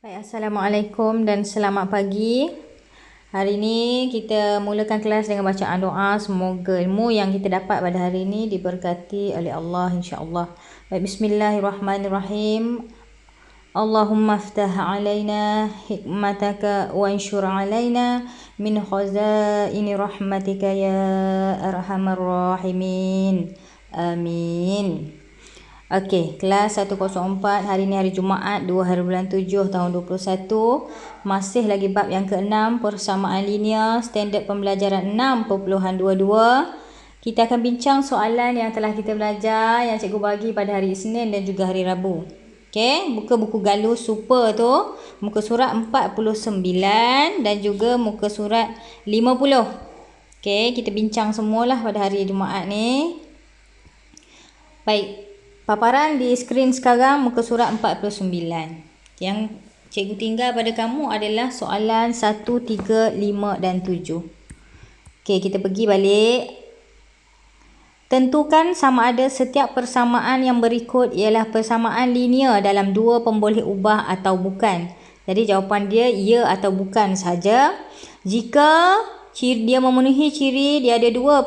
Baik, Assalamualaikum dan selamat pagi. Hari ini kita mulakan kelas dengan bacaan doa. Semoga ilmu yang kita dapat pada hari ini diberkati oleh Allah, insya-Allah. Baik, bismillahirrahmanirrahim. Allahumma aftah alaina hikmataka wa anshur alaina min khazaini rahmatika ya arhamar rahimin. Amin. Okey, kelas 104 hari ni hari Jumaat 2 hari bulan 7 tahun 21. Masih lagi bab yang ke-6, persamaan linear, standard pembelajaran 6.22. Kita akan bincang soalan yang telah kita belajar yang cikgu bagi pada hari Isnin dan juga hari Rabu. Okey, buka buku Galuh Super tu, muka surat 49 dan juga muka surat 50. Okey, kita bincang semualah pada hari Jumaat ni. Baik. Paparan di skrin sekarang muka surat 49. Yang cikgu tinggal pada kamu adalah soalan 1, 3, 5 dan 7. Okey, kita pergi balik. Tentukan sama ada setiap persamaan yang berikut ialah persamaan linear dalam dua pemboleh ubah atau bukan. Jadi jawapan dia ya atau bukan saja. Jika dia memenuhi ciri dia ada dua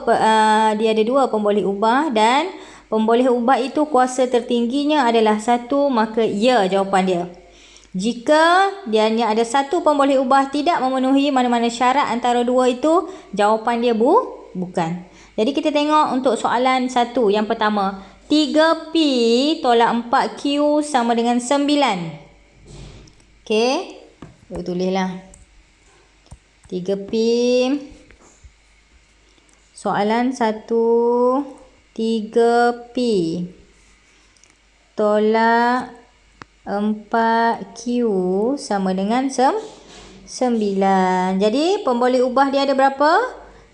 pemboleh ubah dan pemboleh ubah itu kuasa tertingginya adalah 1, maka ya jawapan dia. Jika dia hanya ada satu pemboleh ubah tidak memenuhi mana-mana syarat antara dua itu, jawapan dia bukan. Jadi kita tengok untuk soalan 1 yang pertama. 3P tolak 4Q sama dengan 9. Okey, kita tulislah. 3P soalan 1 3P tolak 4Q sama dengan 9. Jadi pemboleh ubah dia ada berapa?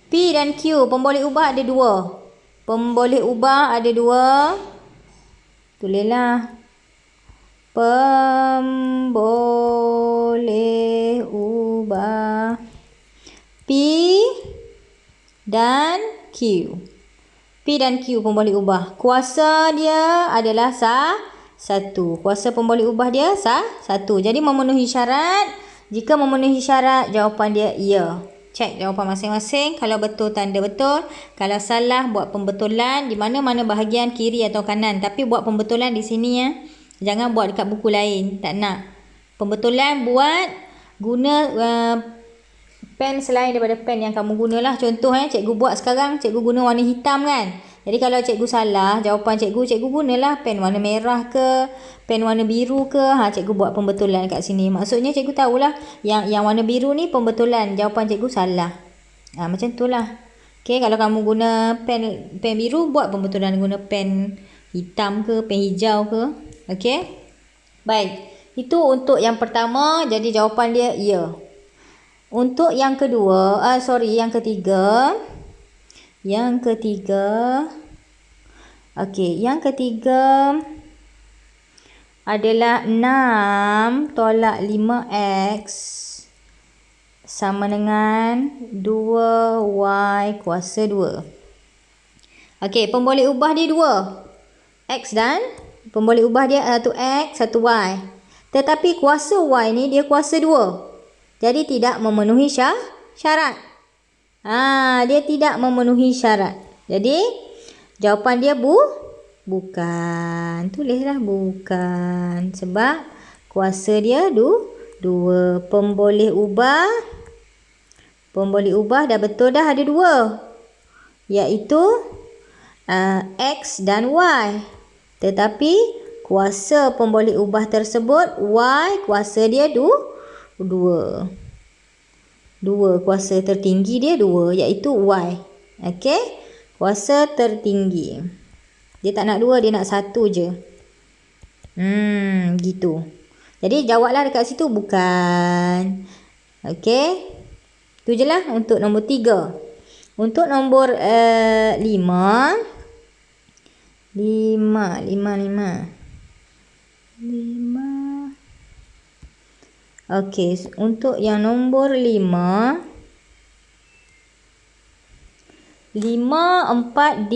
P dan Q. Pemboleh ubah ada 2. Pemboleh ubah ada 2. Tulislah. Pemboleh ubah P dan Q. P dan Q pemboleh ubah. Kuasa dia adalah 1. Kuasa pemboleh ubah dia 1. Jadi memenuhi syarat. Jika memenuhi syarat, jawapan dia ya. Cek jawapan masing-masing. Kalau betul, tanda betul. Kalau salah, buat pembetulan di mana-mana bahagian kiri atau kanan. Tapi buat pembetulan di sini ya. Jangan buat dekat buku lain. Tak nak. Pembetulan buat guna pen selain daripada pen yang kamu gunalah. Contoh cikgu buat sekarang, cikgu guna warna hitam kan. Jadi kalau cikgu salah jawapan cikgu gunalah pen warna merah ke, pen warna biru ke. Cikgu buat pembetulan kat sini. Maksudnya cikgu tahulah yang warna biru ni pembetulan, jawapan cikgu salah. Macam itulah. Okey, kalau kamu guna pen biru, buat pembetulan guna pen hitam ke, pen hijau ke. Okey. Baik. Itu untuk yang pertama, jadi jawapan dia ya. Untuk yang kedua, yang ketiga. Okey, yang ketiga adalah 6 tolak 5x sama dengan 2y kuasa 2. Okey, pemboleh ubah dia 2. X dan pemboleh ubah dia 1x, 1y. Tetapi kuasa y ni dia kuasa 2. Jadi tidak memenuhi syarat. Dia tidak memenuhi syarat. Jadi jawapan dia bukan. Tulislah bukan. Sebab kuasa dia 2. Pemboleh ubah dah betul dah ada 2. Iaitu X dan Y. Tetapi kuasa pemboleh ubah tersebut Y kuasa dia 2. Kuasa tertinggi dia 2 iaitu Y. Okey, kuasa tertinggi. Dia tak nak 2, dia nak 1 je. Gitu. Jadi jawablah dekat situ bukan. Okey. Tu je lah untuk nombor 3. Untuk nombor 5. Okey, untuk yang nombor 5. 4D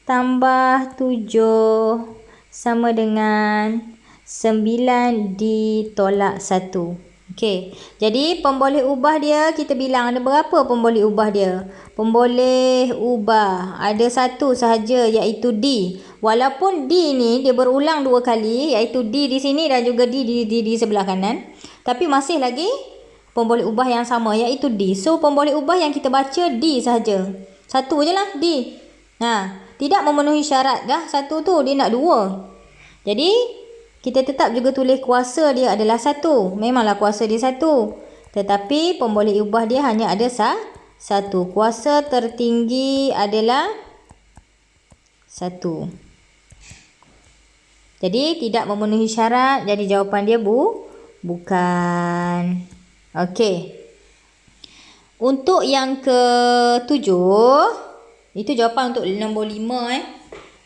tambah 7 sama dengan 9 ditolak 1. Okey, jadi pemboleh ubah dia kita bilang ada berapa pemboleh ubah dia? Pemboleh ubah ada satu sahaja iaitu D. Walaupun D ni dia berulang 2 kali iaitu D di sini dan juga D di sebelah kanan. Tapi masih lagi pemboleh ubah yang sama iaitu D. So pemboleh ubah yang kita baca D sahaja. Satu je lah D. Tidak memenuhi syarat dah satu tu, dia nak 2. Jadi kita tetap juga tulis kuasa dia adalah 1. Memanglah kuasa dia 1. Tetapi pemboleh ubah dia hanya ada 1. Kuasa tertinggi adalah 1. Jadi tidak memenuhi syarat. Jadi jawapan dia bukan. Okey. Untuk yang ke-7, itu jawapan untuk nombor 5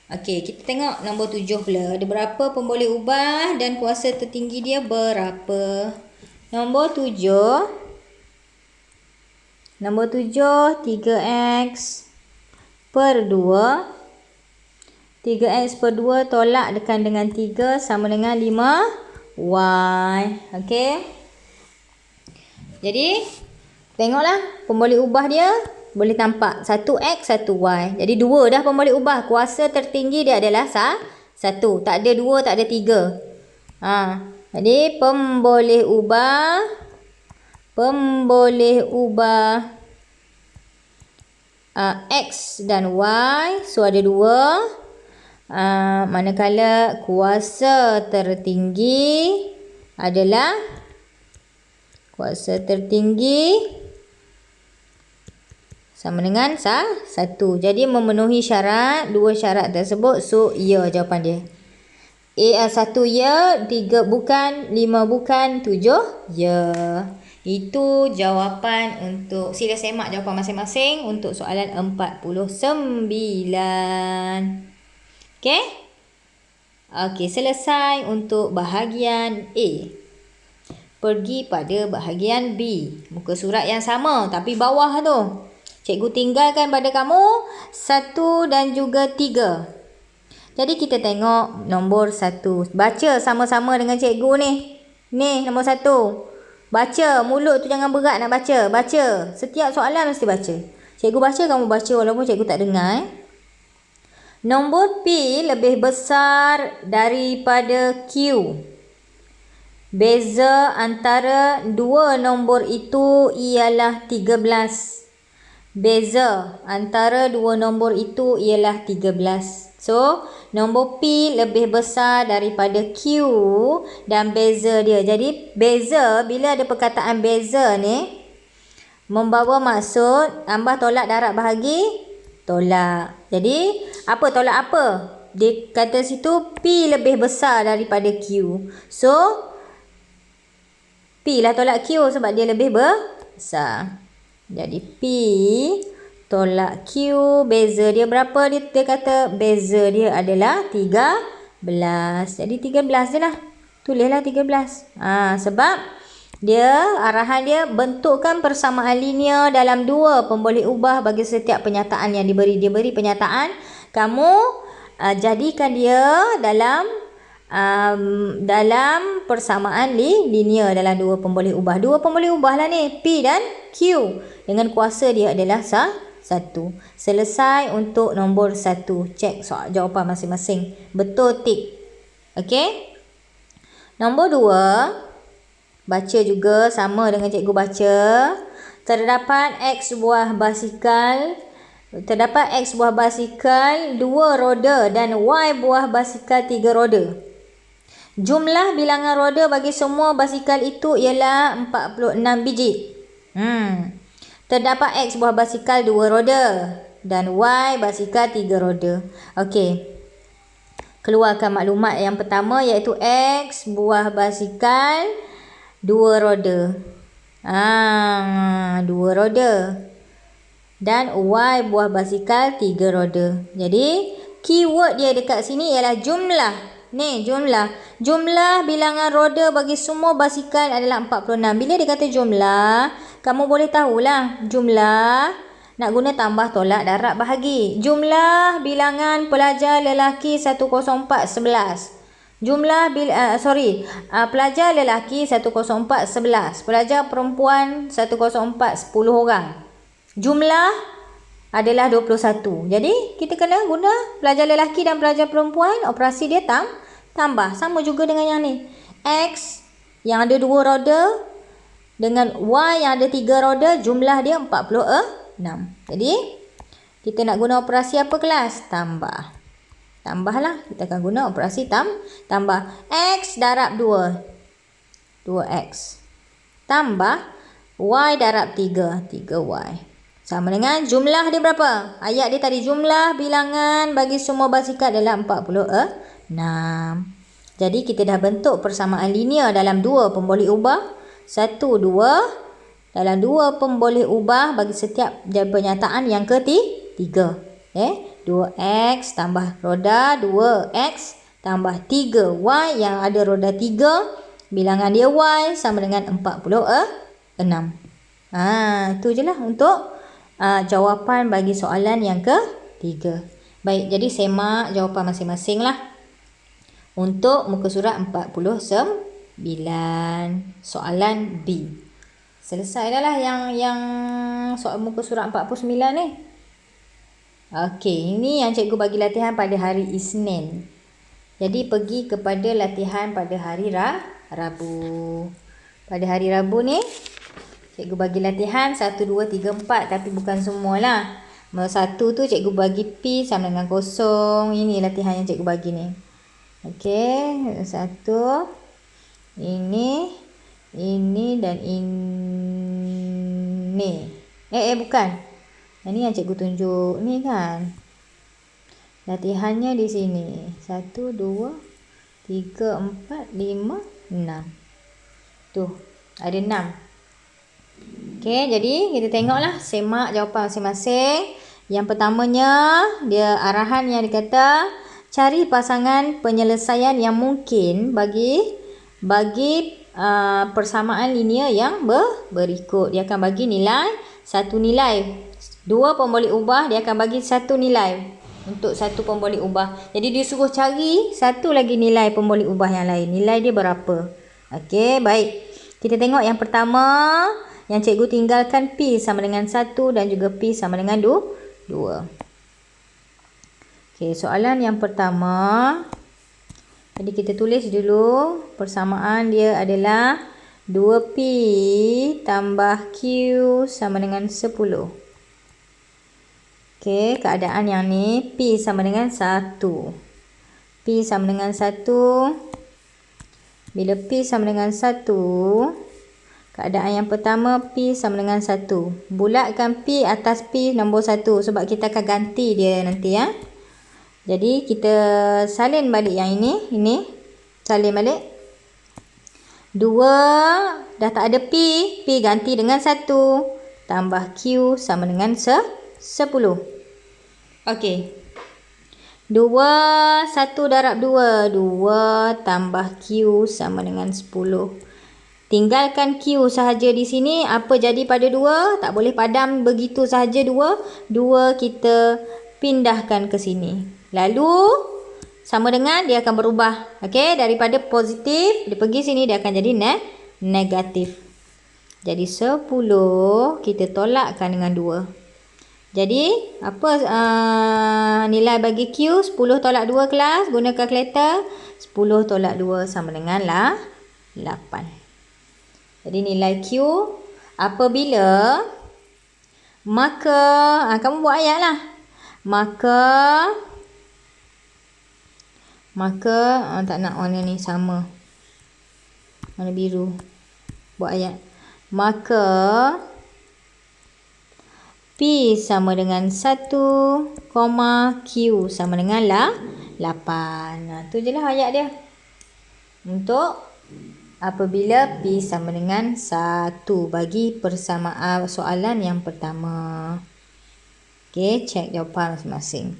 Okey, kita tengok nombor 7 pula. Ada berapa pemboleh ubah dan kuasa tertinggi dia berapa? Nombor 7. Nombor 7, 3x per 2. 3x per 2 tolak dekan dengan 3 sama dengan 5y. Okey. Jadi, tengoklah pemboleh ubah dia. Boleh tampak 1x 1y. Jadi 2 dah pemboleh ubah. Kuasa tertinggi dia adalah 1. Tak ada 2, tak ada 3. Jadi pemboleh ubah x dan y. So ada 2. Manakala kuasa tertinggi adalah sama dengan 1. Jadi memenuhi syarat, 2 syarat tersebut. So, ya jawapan dia. 1 ya, 3 bukan, 5 bukan, 7 ya. Itu jawapan untuk, sila semak jawapan masing-masing untuk soalan 49. Okey? Okey, selesai untuk bahagian A. Pergi pada bahagian B. Muka surat yang sama tapi bawah tu. Cikgu tinggalkan pada kamu 1 dan juga 3. Jadi kita tengok nombor 1. Baca sama-sama dengan cikgu ni. Ni nombor 1. Baca. Mulut tu jangan berat nak baca. Baca. Setiap soalan mesti baca. Cikgu baca, kamu baca walaupun cikgu tak dengar. Nombor P lebih besar daripada Q. Beza antara dua nombor itu ialah 13. Beza antara dua nombor itu ialah 13. So, nombor P lebih besar daripada Q dan beza dia. Jadi, beza, bila ada perkataan beza ni, membawa maksud tambah tolak darab bahagi tolak. Jadi, apa tolak apa? Dia kata situ P lebih besar daripada Q. So, P lah tolak Q sebab dia lebih besar. Jadi P tolak Q, beza dia berapa? Dia kata beza dia adalah 13. Jadi 13 je lah. Tulislah 13. Sebab dia, arahan dia bentukkan persamaan linear dalam dua pemboleh ubah bagi setiap penyataan yang diberi. Dia beri penyataan, kamu jadikan dia dalam persamaan linear dalam dua pemboleh ubah. Dua pemboleh ubah lah ni, P dan Q. Dengan kuasa dia adalah 1. Selesai untuk nombor 1. Cek soal jawapan masing-masing. Betul tik. Okey. Nombor 2. Baca juga sama dengan cikgu baca. Terdapat X buah basikal 2 roda dan Y buah basikal 3 roda. Jumlah bilangan roda bagi semua basikal itu ialah 46 biji. Terdapat X buah basikal 2 roda dan Y basikal 3 roda. Okey. Keluarkan maklumat yang pertama iaitu X buah basikal 2 roda. 2 roda. Dan Y buah basikal 3 roda. Jadi, keyword dia dekat sini ialah jumlah. Ni, jumlah. Jumlah bilangan roda bagi semua basikal adalah 46. Bila dia kata jumlah, kamu boleh tahulah jumlah nak guna tambah tolak darab bahagi. Jumlah bilangan pelajar lelaki 104 11. Jumlah pelajar lelaki 104 11, pelajar perempuan 104 10 orang. Jumlah adalah 21. Jadi kita kena guna pelajar lelaki dan pelajar perempuan, operasi dia tambah. Sama juga dengan yang ni. X yang ada 2 roda dengan Y yang ada 3 roda, jumlah dia 46. Jadi kita nak guna operasi apa kelas? Tambahlah, kita akan guna operasi tambah. X darab 2, 2X. Tambah Y darab 3, 3Y. Sama dengan jumlah dia berapa? Ayat dia tadi, jumlah bilangan bagi semua basikal adalah 46. Jadi kita dah bentuk persamaan linear dalam 2 pemboleh ubah. 1, 2. Dalam 2 pemboleh ubah bagi setiap pernyataan yang ketiga. 2X tambah roda 2X tambah 3Y yang ada roda 3. Bilangan dia Y sama dengan 46. Itu je lah untuk jawapan bagi soalan yang ketiga. Baik, jadi semak jawapan masing-masing lah. Untuk muka surat 49, soalan B. Selesai dah lah yang soal muka surat 49 ni. Okey, ini yang cikgu bagi latihan pada hari Isnin. Jadi pergi kepada latihan pada hari Rabu. Pada hari Rabu ni cikgu bagi latihan 1, 2, 3, 4, tapi bukan semualah. Nombor 1 tu cikgu bagi P sama dengan 0. Ini latihan yang cikgu bagi ni. Okey, 1 ini dan ini. Bukan. Ini yang cikgu tunjuk ni kan. Latihannya di sini. 1, 2, 3, 4, 5, 6. Tuh, ada 6. Okey, jadi kita tengoklah, semak jawapan masing-masing. Yang pertamanya, dia arahan yang dikata cari pasangan penyelesaian yang mungkin bagi persamaan linear yang berikut. Dia akan bagi nilai, satu nilai. 2 pemboleh ubah, dia akan bagi 1 nilai untuk 1 pemboleh ubah. Jadi dia suruh cari satu lagi nilai pemboleh ubah yang lain. Nilai dia berapa? Okey, baik. Kita tengok yang pertama, yang cikgu tinggalkan P sama dengan 1 dan juga P sama dengan 2. Okey, soalan yang pertama. Jadi kita tulis dulu persamaan dia adalah 2P tambah Q sama dengan 10. Okey, keadaan yang ni P sama dengan 1. P sama dengan 1. Bila P sama dengan 1, keadaan yang pertama P sama dengan 1. Bulatkan P atas P nombor 1 sebab kita akan ganti dia nanti ya. Jadi kita salin balik yang ini. Salin balik. 2 dah tak ada P ganti dengan 1. Tambah Q sama dengan 10. Okey. 1 darab 2. 2 tambah Q sama dengan 10. Tinggalkan Q sahaja di sini. Apa jadi pada 2? Tak boleh padam begitu sahaja 2. 2 kita pindahkan ke sini. Lalu sama dengan dia akan berubah. Okey, daripada positif dia pergi sini, dia akan jadi negatif. Jadi 10 kita tolakkan dengan 2. Jadi apa nilai bagi Q? 10 tolak 2 kelas, guna kalkulator. 10 tolak 2 sama dengan 8. Jadi nilai Q apabila, maka kamu buat ayat lah. Maka tak nak warna ni sama, warna biru. Buat ayat. Maka P sama dengan 1, Q sama dengan 8. Tu je lah ayat dia. Untuk apabila P sama dengan 1 bagi persamaan soalan yang pertama. Okey, cek jawapan masing-masing.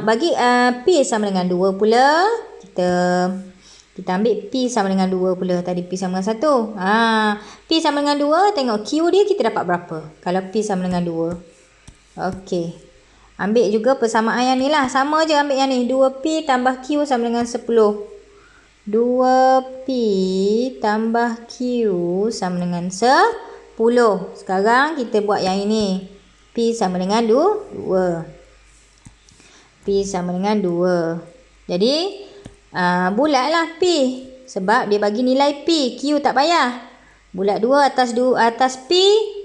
Bagi P sama dengan 2 pula, kita ambil P sama dengan 2 pula. Tadi P sama dengan 1. P sama dengan 2, tengok Q dia kita dapat berapa kalau P sama dengan 2. Okey. Ambil juga persamaan yang ni lah. Sama je ambil yang ni. 2P tambah Q sama dengan 10. 2P tambah Q sama dengan 10. Sekarang kita buat yang ini. P sama dengan 2. P sama dengan 2. Jadi, bulatlah P. Sebab dia bagi nilai P. Q tak payah. Bulat 2 atas P,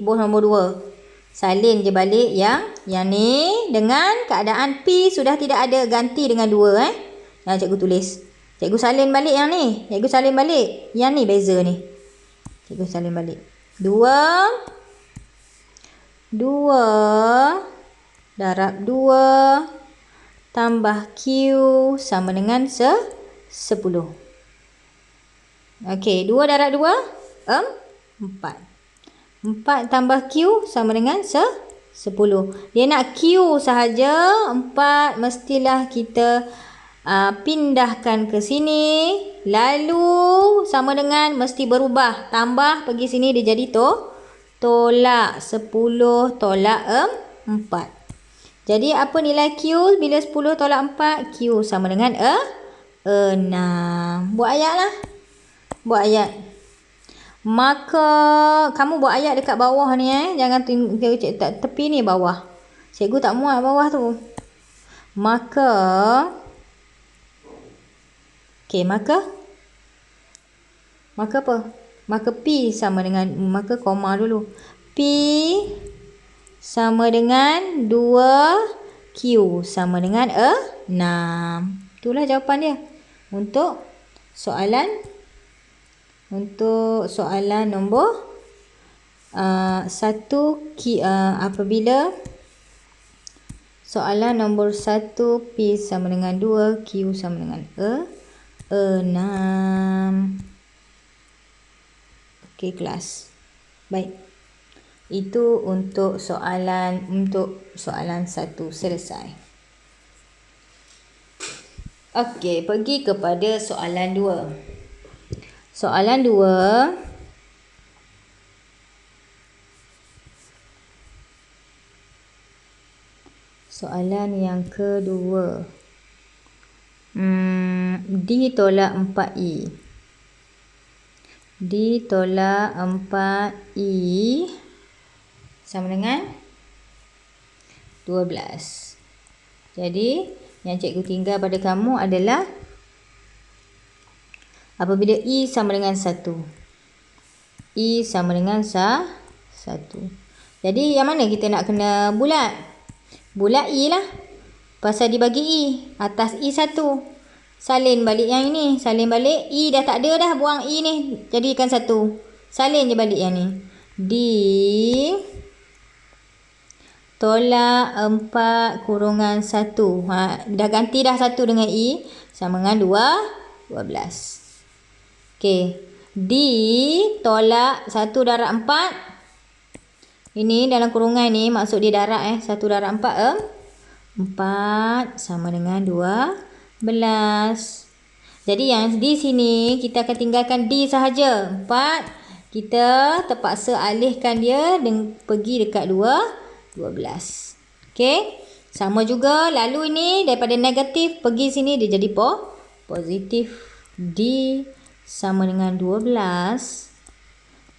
boh nombor 2. Salin je balik yang ni dengan keadaan P sudah tidak ada, ganti dengan 2 yang cikgu tulis. Cikgu salin balik yang ni. Cikgu salin balik. Yang ni beza ni. Cikgu salin balik. 2 darab 2 tambah Q sama dengan 10. Okey, 2 darab 2, 4. 4 tambah Q sama dengan 10. Dia nak Q sahaja, 4 mestilah kita pindahkan ke sini. Lalu sama dengan mesti berubah. Tambah pergi sini dia jadi tolak 10 tolak 4. Jadi apa nilai Q bila 10 tolak 4? Q sama dengan 6. Buat ayat lah. Buat ayat. Maka kamu buat ayat dekat bawah ni Jangan tepi ni bawah. Cikgu tak muat bawah tu. Maka maka apa? Maka P sama dengan, maka koma dulu. P sama dengan 2Q sama dengan 6. Itulah jawapan dia untuk soalan nombor 1. Apabila soalan nombor 1 P sama dengan 2, Q sama dengan 6. Okey kelas. Baik. Itu untuk soalan 1 selesai. Okey, pergi kepada soalan 2. Soalan 2. Soalan yang kedua. D tolak 4I. D tolak 4I sama dengan 12. Jadi, yang cikgu tinggal pada kamu adalah apabila I sama dengan 1. I sama dengan 1. Jadi, yang mana kita nak kena bulat? Bulat I lah. Pasal dibagi I. Atas I 1. Salin balik yang ini. Salin balik. I dah tak ada dah. Buang I ni. Jadikan 1. Salin je balik yang ni. D tolak 4 kurungan 1. Dah ganti dah 1 dengan I. Sama dengan 12. Okey. D tolak 1 darab 4. Ini dalam kurungan ni maksud dia darab 1 darab 4 4 sama dengan 12. Jadi yang di sini kita akan tinggalkan D sahaja. 4 kita terpaksa alihkan dia dan pergi dekat 12. Okey. Sama juga lalu ini daripada negatif pergi sini dia jadi positif. D sama dengan 12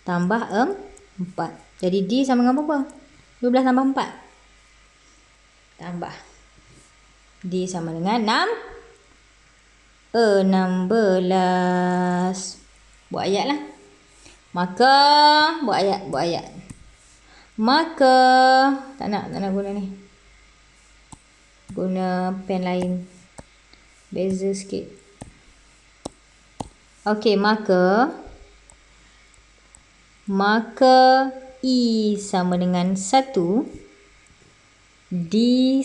tambah 4. Jadi D sama dengan berapa? 12 tambah 4. Tambah. D sama dengan 16. Buat ayat lah. Maka, buat ayat. Maka, tak nak guna ni. Guna pen lain. Beza sikit. Okey, maka I sama dengan 1. D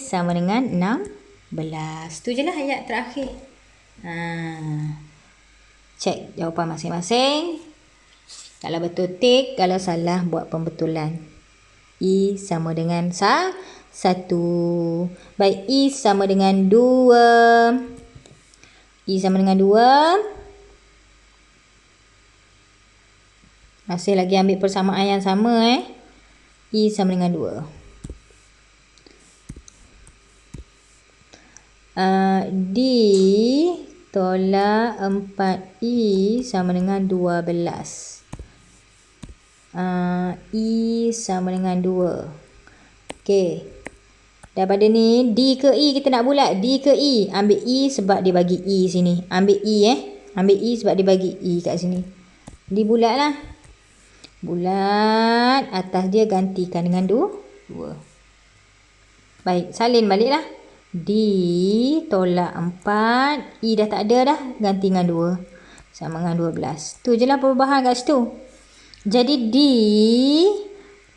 sama dengan 16. Tu je lah ayat terakhir. Cek jawapan masing-masing. Kalau betul tik, kalau salah buat pembetulan. I sama dengan 1. Baik, I sama dengan 2. I sama dengan 2. Masih lagi ambil persamaan yang sama I sama dengan 2. D tolak 4i sama dengan 12. I sama dengan 2. Okey. Daripada ni, D ke E kita nak bulat. D ke E. Ambil E sebab dia bagi E sini. Ambil E Ambil E sebab dia bagi E kat sini. Dibulat lah. Bulat. Atas dia gantikan dengan 2. Baik, salin balik lah. D tolak 4. E dah tak ada dah. Ganti dengan 2. Sama dengan 12. Tu je lah perubahan kat situ. Jadi D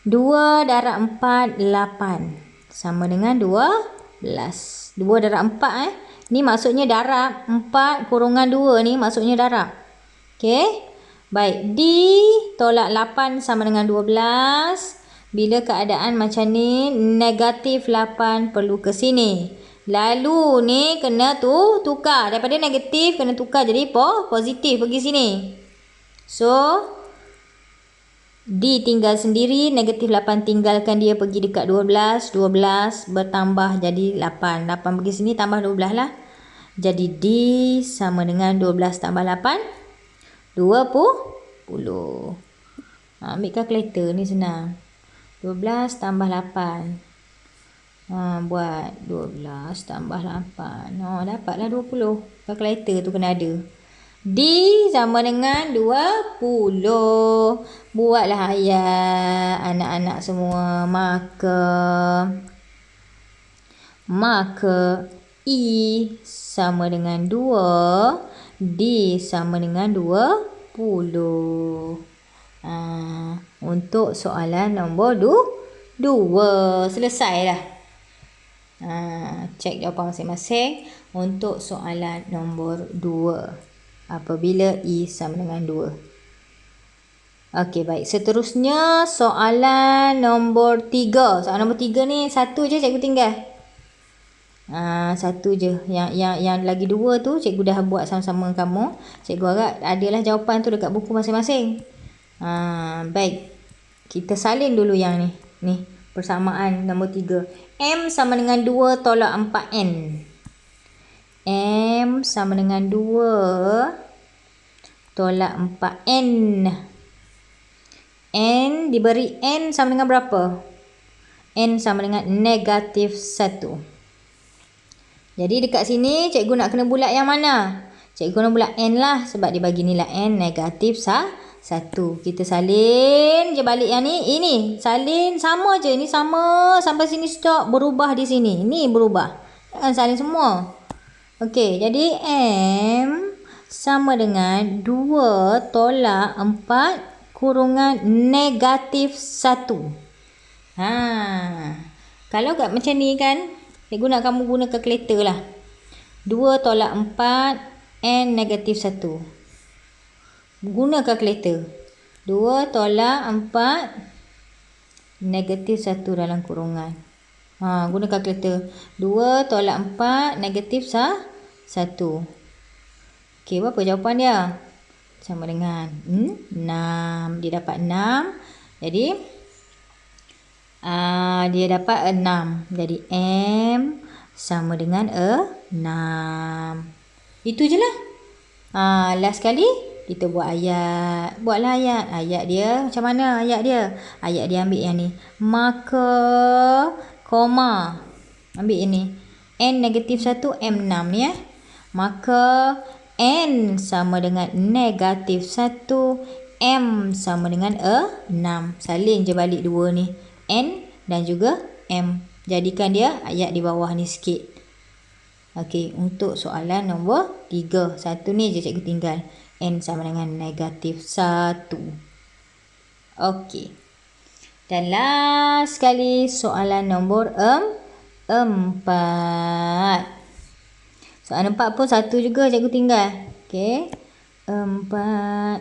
2 darab 4, 8. Sama dengan 12. 2 darab 4 Ni maksudnya darab. 4 kurungan 2 ni maksudnya darab. Okey. Baik. D tolak 8 sama dengan 12. Bila keadaan macam ni, negatif 8 perlu ke sini. Lalu ni kena tukar. Daripada negatif kena tukar jadi positif pergi sini. So, D tinggal sendiri, negatif 8 tinggalkan dia pergi dekat 12. 12 bertambah jadi 8. 8 pergi sini tambah 12 lah. Jadi D sama dengan 12 tambah 8. 20. Ambil kalkulator ni senang. 12 tambah 8. Buat 12 tambah 8. Dapatlah 20. Kalkulator tu kena ada. D sama dengan 20. Buatlah ayat anak-anak semua. Maka E sama dengan 2. D sama dengan 20. Untuk soalan nombor 2. Selesai dah. Cek jawapan masing-masing. Untuk soalan nombor 2. Apabila E sama dengan 2. Okey, baik. Seterusnya soalan nombor 3. Soalan nombor 3 ni satu je cikgu tinggal. Satu je. Yang lagi 2 tu cikgu dah buat sama-sama kamu. Cikgu harap adalah jawapan tu dekat buku masing-masing. Baik. Kita salin dulu yang ni. Ni, persamaan nombor 3. M sama dengan 2 tolak 4N. M sama dengan 2 tolak 4N. N diberi N sama dengan berapa? N sama dengan negatif 1. Jadi dekat sini cikgu nak kena bulat yang mana? Cikgu nak bulat N lah. Sebab dia bagi nilai N negatif 1. Kita salin je balik yang ni. Ini salin sama je. Ini sama sampai sini stop. Berubah di sini. Ini berubah. Jangan salin semua. Okey, jadi M sama dengan 2 tolak 4 kurungan negatif 1. Kalau kat macam ni kan, cikgu nak kamu guna kalkulator lah. 2 tolak 4 N negatif 1. Guna kalkulator. 2 tolak 4 negatif 1 dalam kurungan. Guna kalkulator. 2 tolak 4 negatif 1. Okey, berapa jawapan dia? Sama dengan 6. Dia dapat 6. Jadi dia dapat 6. Jadi M sama dengan 6. Itu je lah. Last kali kita buat ayat. Buatlah ayat. Ayat dia macam mana ayat dia? Ayat dia ambil yang ni. Maka koma. Ambil ini. N negatif 1 M 6 ni Maka N sama dengan negatif 1. M sama dengan 6. Salin je balik dua ni. N dan juga M. Jadikan dia ayat di bawah ni sikit. Okey, untuk soalan nombor 3. Satu ni je cikgu tinggal. N sama dengan negatif 1. Okey. Dan last sekali soalan nombor 4. Soalan 4 pun satu juga cikgu tinggal. Okey. 4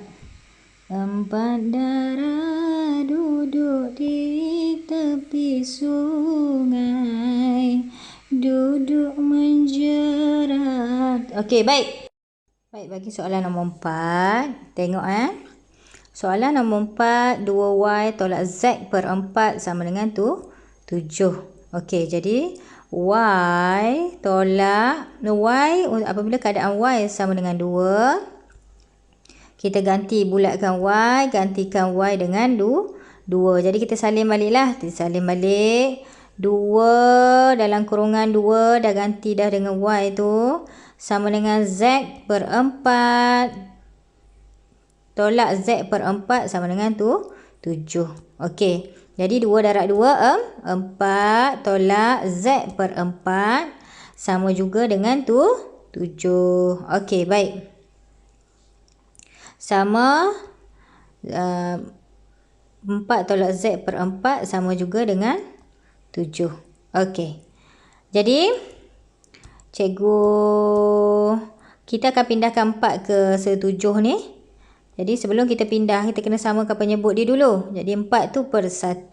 darah duduk di tepi sungai, duduk menjerat. Okey, baik. Baik, bagi soalan nombor 4. Tengok Soalan nombor 4, 2y tolak z per 4 sama dengan 7. Okey, jadi Y tolak Y apabila keadaan Y sama dengan 2. Kita ganti bulatkan Y, gantikan Y dengan 2. Jadi kita salin baliklah. Kita salin balik. 2 dalam kurungan 2 dah ganti dah dengan Y tu. Sama dengan Z per 4. Tolak Z per 4 sama dengan 7. Okey. Jadi 2 darab 2, 4. Tolak Z per 4. Sama juga dengan 7. Okey, baik. Sama 4 tolak Z per 4 sama juga dengan 7. Okey. Jadi cikgu kita akan pindahkan 4 ke setujuh ni. Jadi sebelum kita pindah, kita kena samakan penyebut dia dulu. Jadi 4 tu per 1.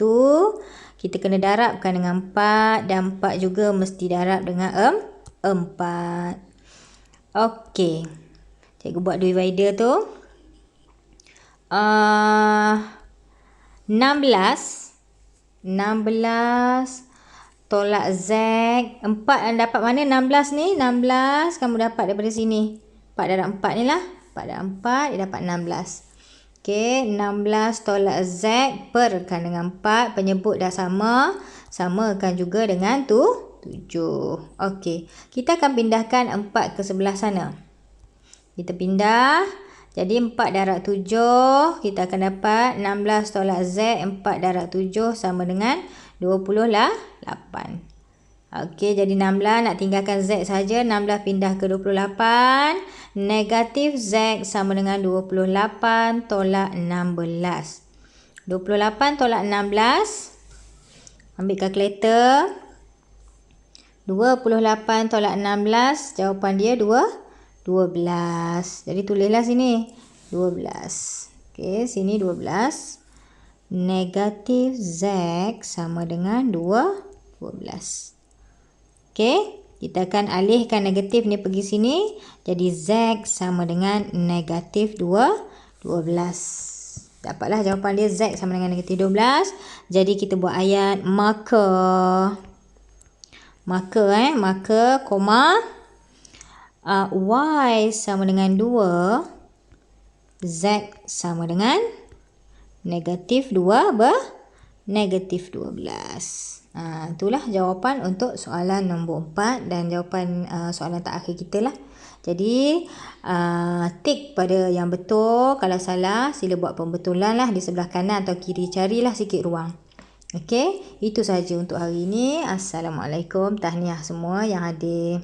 Kita kena darabkan dengan 4 dan 4 juga mesti darab dengan 4. Okey. Cikgu buat divider tu. 16 tolak Z 4 dapat mana 16 ni? 16 kamu dapat daripada sini. 4 darab 4 ni lah. 4 darab 4 dia dapat 16. Okey, 16 tolak Z perkan dengan 4. Penyebut dah sama. Samakan juga dengan 7. Okey, kita akan pindahkan 4 ke sebelah sana. Kita pindah. Jadi 4 darab 7, kita akan dapat 16 tolak Z, 4 darab 7 sama dengan 28. Okey, jadi 16 nak tinggalkan Z saja. 16 pindah ke 28. Negatif Z sama dengan 28 tolak 16. 28 tolak 16. Ambil kalkulator. 28 tolak 16, jawapan dia 12. Jadi tulislah sini 12. Okey, sini 12. Negatif Z sama dengan 12. Okey, kita akan alihkan negatif ni pergi sini. Jadi Z sama dengan negatif 12. Dapatlah jawapan dia Z sama dengan negatif 12. Jadi kita buat ayat marker. Marker, koma. Y sama dengan 2. Z sama dengan negatif 2 negatif 12. Itulah jawapan untuk soalan nombor 4 dan jawapan soalan terakhir kita lah. Jadi tik pada yang betul. Kalau salah sila buat pembetulan lah di sebelah kanan atau kiri. Carilah sikit ruang. Okey, itu sahaja untuk hari ini. Assalamualaikum. Tahniah semua yang hadir.